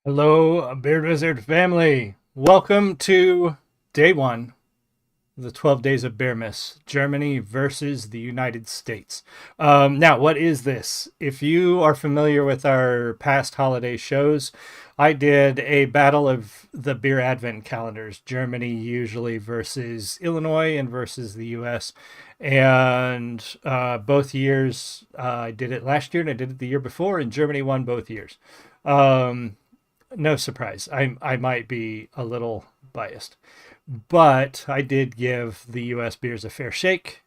Hello, Beard Wizard family. Welcome to day one of the 12 days of Beermas, Germany versus the United States. Now, what is this? If you are familiar with our past holiday shows, I did a battle of the beer advent calendars, Germany usually versus Illinois and versus the US. And both years, I did it last year and I did it the year before, and Germany won both years. Um, no surprise. I might be a little biased, but I did give the U.S. beers a fair shake.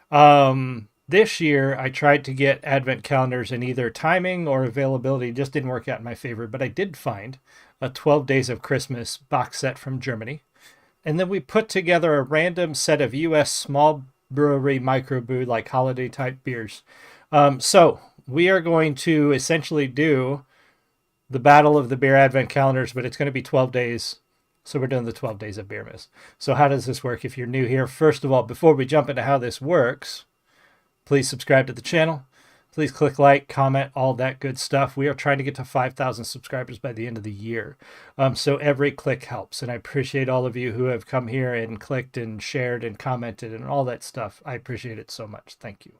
This year, I tried to get advent calendars, and either timing or availability just didn't work out in my favor. But I did find a 12 Days of Christmas box set from Germany, and then we put together a random set of U.S. small brewery microbrew like holiday type beers. So we are going to essentially do the battle of the beer advent calendars, but it's going to be 12 days. So we're doing the 12 days of Beermas. So how does this work if you're new here? First of all, before we jump into how this works, please subscribe to the channel. Please click like, comment, all that good stuff. We are trying to get to 5,000 subscribers by the end of the year. So every click helps. And I appreciate all of you who have come here and clicked and shared and commented and all that stuff. I appreciate it so much. Thank you.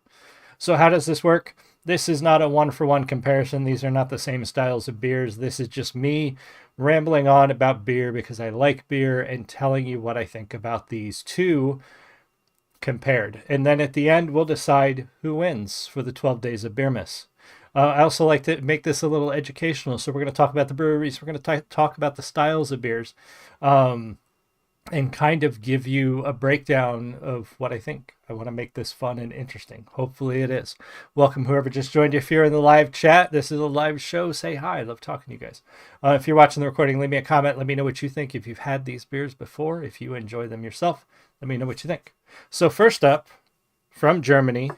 So how does this work? This is not a one-for-one comparison. These are not the same styles of beers. This is just me rambling on about beer because I like beer and telling you what I think about these two compared. And then at the end, we'll decide who wins for the 12 days of Beermas. I also like to make this a little educational. So we're going to talk about the breweries. We're going to talk about the styles of beers. And kind of give you a breakdown of what I think. I want to make this fun and interesting. Hopefully it is. Welcome whoever just joined. If you're in the live chat, this is a live show. Say hi. I love talking to you guys. If you're watching the recording, leave me a comment. Let me know what you think. If you've had these beers before, if you enjoy them yourself, let me know what you think. So first up, from Germany,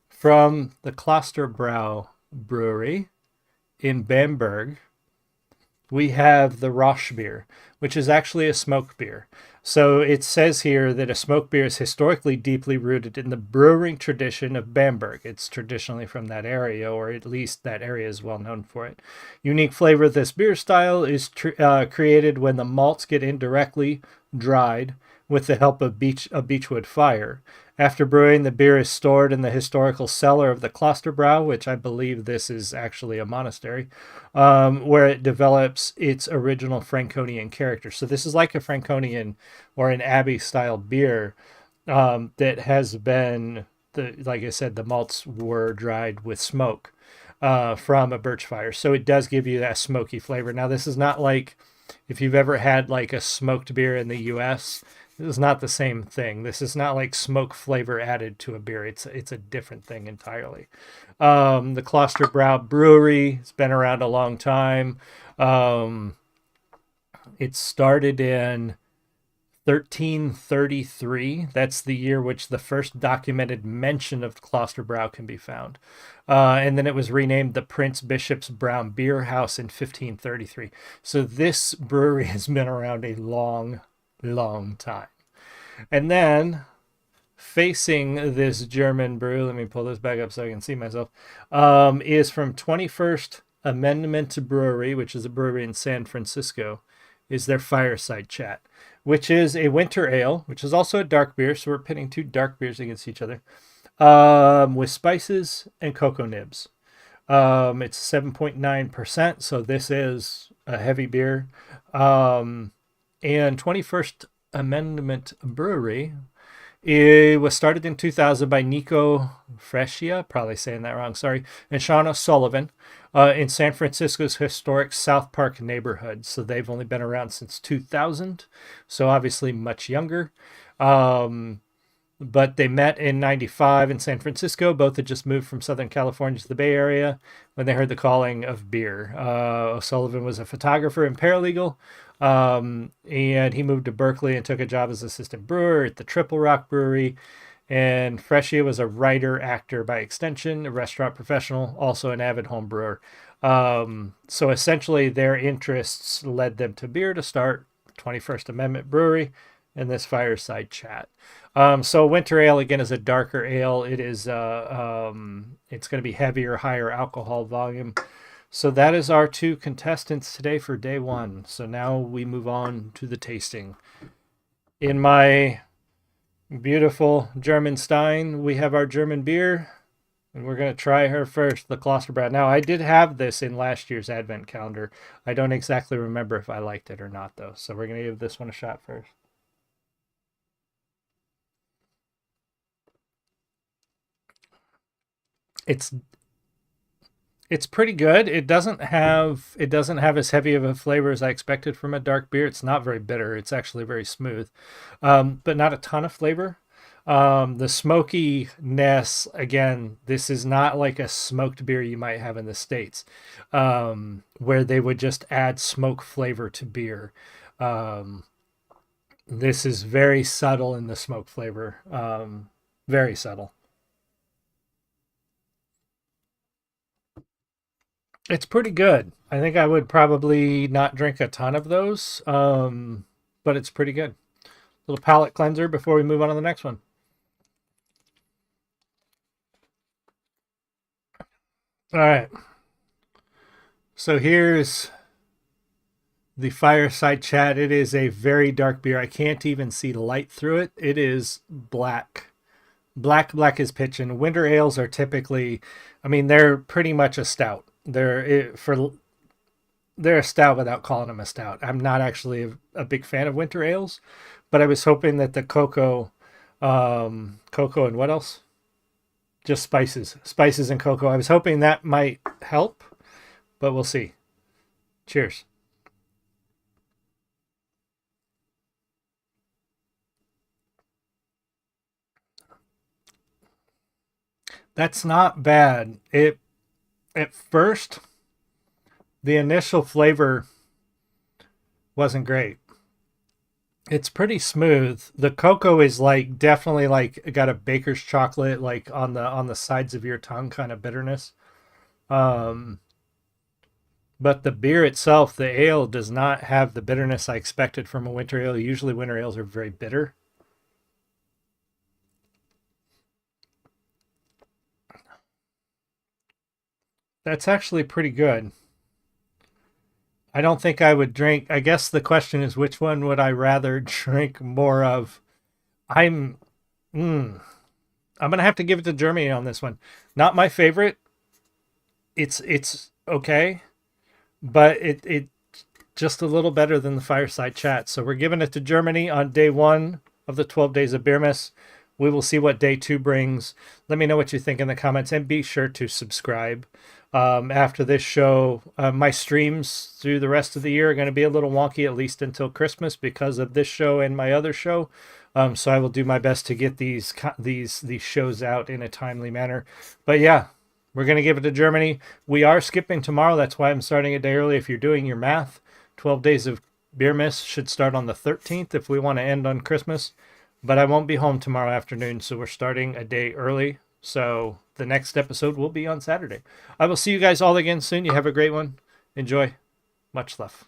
from the Klausterbrau brewery in Bamberg, we have the Roche beer, which is actually a smoke beer. So it says here that a smoke beer is historically deeply rooted in the brewing tradition of Bamberg. It's traditionally from that area, or at least that area is well known for it. Unique flavor of this beer style is created when the malts get indirectly dried with the help of a beechwood fire. After brewing, the beer is stored in the historical cellar of the Klausterbrau, which I believe this is actually a monastery, where it develops its original Franconian character. So this is like a Franconian or an Abbey-style beer that has been, like I said, the malts were dried with smoke from a birch fire. So it does give you that smoky flavor. Now, this is not like if you've ever had like a smoked beer in the U.S., this is not the same thing. This is not like smoke flavor added to a beer. It's a different thing entirely. The Klosterbrau Brewery has been around a long time. It started in 1333. That's the year which the first documented mention of Klosterbrau can be found. And then it was renamed the Prince Bishop's Brown Beer House in 1533. So this brewery has been around a long time. And then facing this German brew, let me pull this back up so I can see myself, is from 21st Amendment Brewery, which is a brewery in San Francisco, is their Fireside Chat, which is a winter ale, which is also a dark beer. So we're pitting two dark beers against each other, with spices and cocoa nibs. It's 7.9%, so this is a heavy beer. And 21st Amendment Brewery, it was started in 2000 by Nico Fresia, probably saying that wrong, sorry, and Sean O'Sullivan in San Francisco's historic South Park neighborhood. So they've only been around since 2000, so obviously much younger. But they met in 95 in San Francisco. Both had just moved from Southern California to the Bay Area when they heard the calling of beer. O'Sullivan was a photographer and paralegal, and he moved to Berkeley and took a job as assistant brewer at the Triple Rock Brewery. And Fresia was a writer, actor by extension, a restaurant professional, also an avid home brewer. So essentially their interests led them to beer to start 21st Amendment Brewery and this Fireside Chat. So winter ale, again, is a darker ale. It is it's going to be heavier, higher alcohol volume. So that is our two contestants today for day one. So now we move on to the tasting. In my beautiful German Stein, we have our German beer, and we're going to try her first, the Klausterbrau. Now, I did have this in last year's advent calendar. I don't exactly remember if I liked it or not, though. So we're going to give this one a shot first. It's pretty good. It doesn't have as heavy of a flavor as I expected from a dark beer. It's not very bitter. It's actually very smooth, but not a ton of flavor. The smokiness, again, this is not like a smoked beer you might have in the States, where they would just add smoke flavor to beer. Um, this is very subtle in the smoke flavor, very subtle. It's pretty good. I think I would probably not drink a ton of those, but it's pretty good. Little palate cleanser before we move on to the next one. All right. So here's the Fireside Chat. It is a very dark beer. I can't even see light through it. It is black. Black is pitch. And winter ales are typically, I mean, they're pretty much a stout. They're a stout without calling them a stout. I'm not actually a big fan of winter ales, but I was hoping that the cocoa and what else? Just spices and cocoa. I was hoping that might help, but we'll see. Cheers. That's not bad. It At first, the initial flavor wasn't great. It's pretty smooth. The cocoa is like definitely like got a baker's chocolate like on the sides of your tongue kind of bitterness. Um but the beer itself, the ale does not have the bitterness I expected from a winter ale. Usually winter ales are very bitter. That's actually pretty good. I don't think I would drink. I guess the question is which one would I rather drink more of? I'm mm, I'm gonna have to give it to Germany on this one. Not my favorite. It's okay, but it just a little better than the Fireside Chat. So we're giving it to Germany on day one of the 12 days of Beermas. We will see what day two brings. Let me know what you think in the comments and be sure to subscribe. After this show, my streams through the rest of the year are going to be a little wonky, at least until Christmas, because of this show and my other show. So I will do my best to get these shows out in a timely manner. But yeah, we're going to give it to Germany. We are skipping tomorrow. That's why I'm starting a day early. If you're doing your math, 12 days of beer miss should start on the 13th if we want to end on Christmas. But I won't be home tomorrow afternoon, so we're starting a day early. So the next episode will be on Saturday. I will see you guys all again soon. You have a great one. Enjoy. Much love.